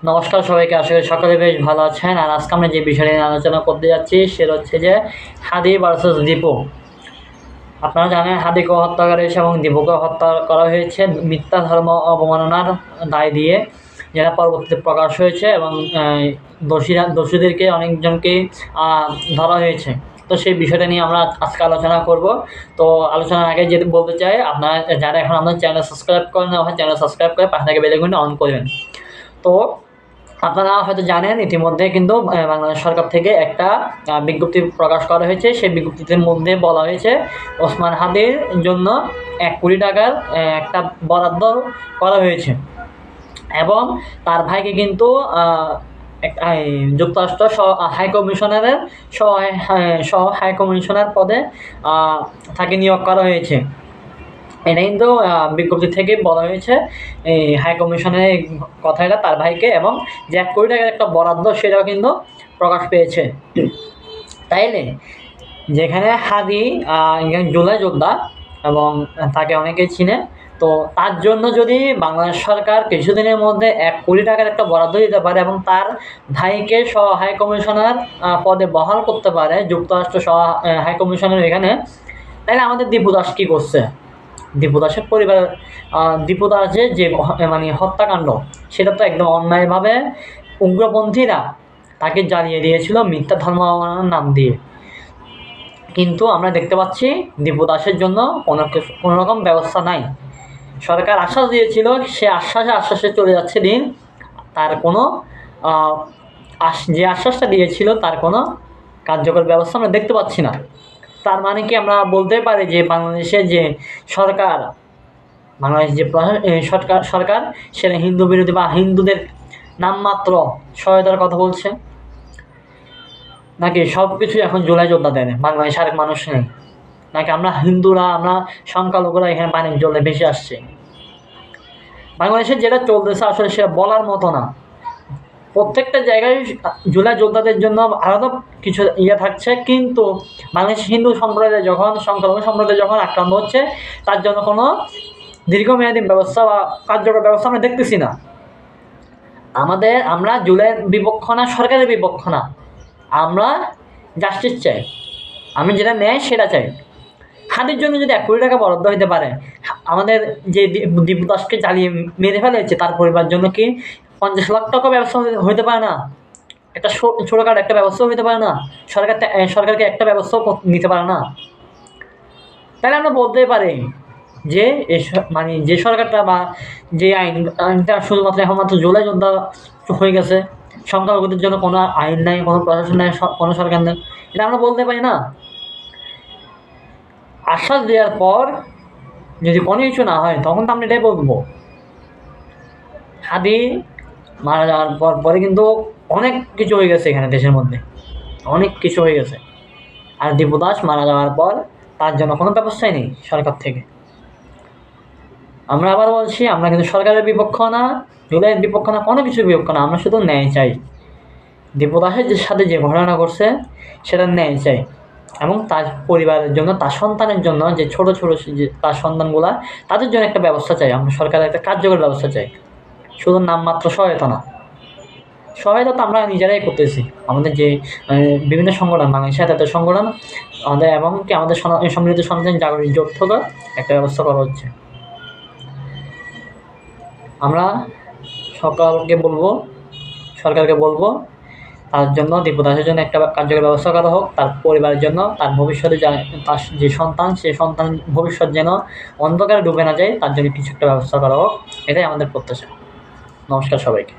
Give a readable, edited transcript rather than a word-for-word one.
নমস্কার সবাইকে, আশা করি সকলে বেশ ভালো আছেন। আর আজকে আমরা যে বিষয় নিয়ে আলোচনা করতে যাচ্ছি সেটা হচ্ছে যে হাদি ভার্সেস দীপু। আপনারা জানেন হাদিকে হত্যা করা হয়েছে এবং দীপুকে হত্যা করা হয়েছে মিথ্যা ধর্ম অবমাননার দায় দিয়ে, যেটা পরবর্তীতে প্রকাশ হয়েছে এবং দোষীদেরকে অনেকজনকে ধরা হয়েছে। তো সেই বিষয়টা নিয়ে আমরা আজকে আলোচনা করব। তো আলোচনার আগে যেটা বলতে চাই, আপনারা যারা এখন আমাদের চ্যানেল সাবস্ক্রাইব করেন না, চ্যানেল সাবস্ক্রাইব করে পাশে থেকে বেল আইকনটা অন করবেন। তো আপনারা হয়তো জানেন ইতিমধ্যে কিন্তু বাংলাদেশ সরকার থেকে একটা বিজ্ঞপ্তি প্রকাশ করা হয়েছে। সেই বিজ্ঞপ্তির মধ্যে বলা হয়েছে ওসমান হাদির জন্য 1 কোটি টাকার একটা বরাদ্দ করা হয়েছে এবং তার ভাইকে কিন্তু যুক্তরাষ্ট্র হাই কমিশনারের সহ হাই কমিশনার পদে তাকে নিয়োগ করা হয়েছে। এটা কিন্তু বিজ্ঞপ্তি থেকে বলা হয়েছে এই হাই কমিশনের কথাটা তার ভাইকে, এবং যে 1 কোটি টাকার একটা বরাদ্দ সেটাও কিন্তু প্রকাশ পেয়েছে। তাইলে যেখানে হাদি জুলাই যোদ্ধা এবং তাকে অনেকেই চিনে, তো তার জন্য যদি বাংলাদেশ সরকার কিছুদিনের মধ্যে 1 কোটি টাকার একটা বরাদ্দ দিতে পারে এবং তার ভাইকে সহ হাই কমিশনার পদে বহাল করতে পারে যুক্তরাষ্ট্র সহ হাই কমিশনার এখানে, তাহলে আমাদের দীপু দাস কী করছে? দীপু দাসের পরিবার, দীপু দাসের যে মানে হত্যাকাণ্ড, সেটা তো একদম অন্যায়ভাবে উগ্রপন্থীরা তাকে জ্বালিয়ে দিয়েছিল মিথ্যা ধর্মাবলম্বনের নাম দিয়ে। কিন্তু আমরা দেখতে পাচ্ছি দীপু দাসের জন্য কোনো রকম ব্যবস্থা নাই। সরকার আশ্বাস দিয়েছিল, সে আশ্বাসে চলে যাচ্ছে দিন। তার কোনো যে আশ্বাসটা দিয়েছিল তার কোনো কার্যকর ব্যবস্থা আমরা দেখতে পাচ্ছি না। তার মানে কি আমরা বলতে পারি যে বাংলাদেশের যে সরকার, বাংলাদেশ যে সরকার সেটা হিন্দু বিরোধী বা হিন্দুদের নামমাত্র সহায়তার কথা বলছে, নাকি সব কিছু এখন জুলাই যোদ্ধা দেয় বাংলাদেশ আরেক মানুষ নেই, নাকি আমরা হিন্দুরা, আমরা সংখ্যালঘুরা এখানে পানির জলে ভেসে আসছে? বাংলাদেশের যেটা চলতেছে আসলে সেটা বলার মতো না। প্রত্যেকটা জায়গায় জুলাই যোদ্ধাদের জন্য আলাদা কিছু থাকছে, কিন্তু বাংলাদেশ হিন্দু সম্প্রদায় যখন, সংখ্যালঘু সম্প্রদায় যখন আক্রান্ত হচ্ছে, তার জন্য কোনো দীর্ঘমেয়াদী ব্যবস্থা বা কার্যকর ব্যবস্থা আমরা দেখতেছি না। আমরা জুলাইয়ের বিপক্ষ না, সরকারের বিপক্ষ না, আমরা জাস্টিস চাই। আমি যেটা নেয় সেটা চাই। হাদির জন্য যদি 1 কোটি টাকা বরাদ্দ হতে পারে, আমাদের যে দীপু দাসকে জ্বালিয়ে মেরে ফেলেছে তার পরিবার জন্য কি 50 লাখ টাকা ব্যবস্থা হইতে পারে না? একটা ছোটোখাটো একটা ব্যবস্থাও হইতে পারে না? সরকারকে একটা ব্যবস্থাও নিতে পারে না? তাহলে আমরা বলতেই পারি যে মানে যে সরকারটা বা যে আইনটা শুধুমাত্র একমাত্র জুলাই যোদ্ধা হয়ে গেছে, সংখ্যালঘুদের জন্য কোনো আইন নাই, কোনো প্রশাসন নাই, কোনো সরকার নেই, এটা আমরা বলতে পারি না? আশ্বাস দেওয়ার পর যদি কোনো কিছু না হয় তখন তো আমরা এটাই বলবো। হাদি মারা যাওয়ার পরে কিন্তু অনেক কিছু হয়ে গেছে এখানে, দেশের মধ্যে অনেক কিছু হয়ে গেছে। আর দীপু দাস মারা যাওয়ার পর তার জন্য কোনো ব্যবস্থাই নেই সরকার থেকে। আমরা আবার বলছি, আমরা কিন্তু সরকারের বিপক্ষ না, জুলাইয়ের বিপক্ষ না, কোনো কিছুর বিপক্ষ না, আমরা শুধু ন্যায় চাই। দীপু দাসের সাথে যে ঘটনা করছে সেটা ন্যায় চাই, এবং তার পরিবারের জন্য, তার সন্তানের জন্য, যে ছোটো যে তার সন্তানগুলা, তাদের জন্য একটা ব্যবস্থা চাই। আমরা সরকারের একটা কার্যকর ব্যবস্থা চাই, শুধু নামমাত্র সহায়তা না। সহায়তা তো আমরা নিজেরাই করতেছি, আমাদের যে বিভিন্ন সংগঠন, বাংলাদেশ স্বায়ত্তশাসিত সংগঠন আমাদের, এবং কি আমাদের সম্মিলিত সন্তান জাগরণ জোট থেকে একটা ব্যবস্থা করা হচ্ছে। আমরা সরকারকে বলবো তার জন্য, দীপু দাসের জন্য একটা কার্যকর ব্যবস্থা করা হোক। তার পরিবারের জন্য, তার ভবিষ্যতে তার যে সন্তান, সেই সন্তান ভবিষ্যৎ যেন অন্ধকারে ডুবে না যায়, তার জন্য কিছু একটা ব্যবস্থা করা হোক। এটাই আমাদের প্রত্যাশা। নমস্কার সবাইকে।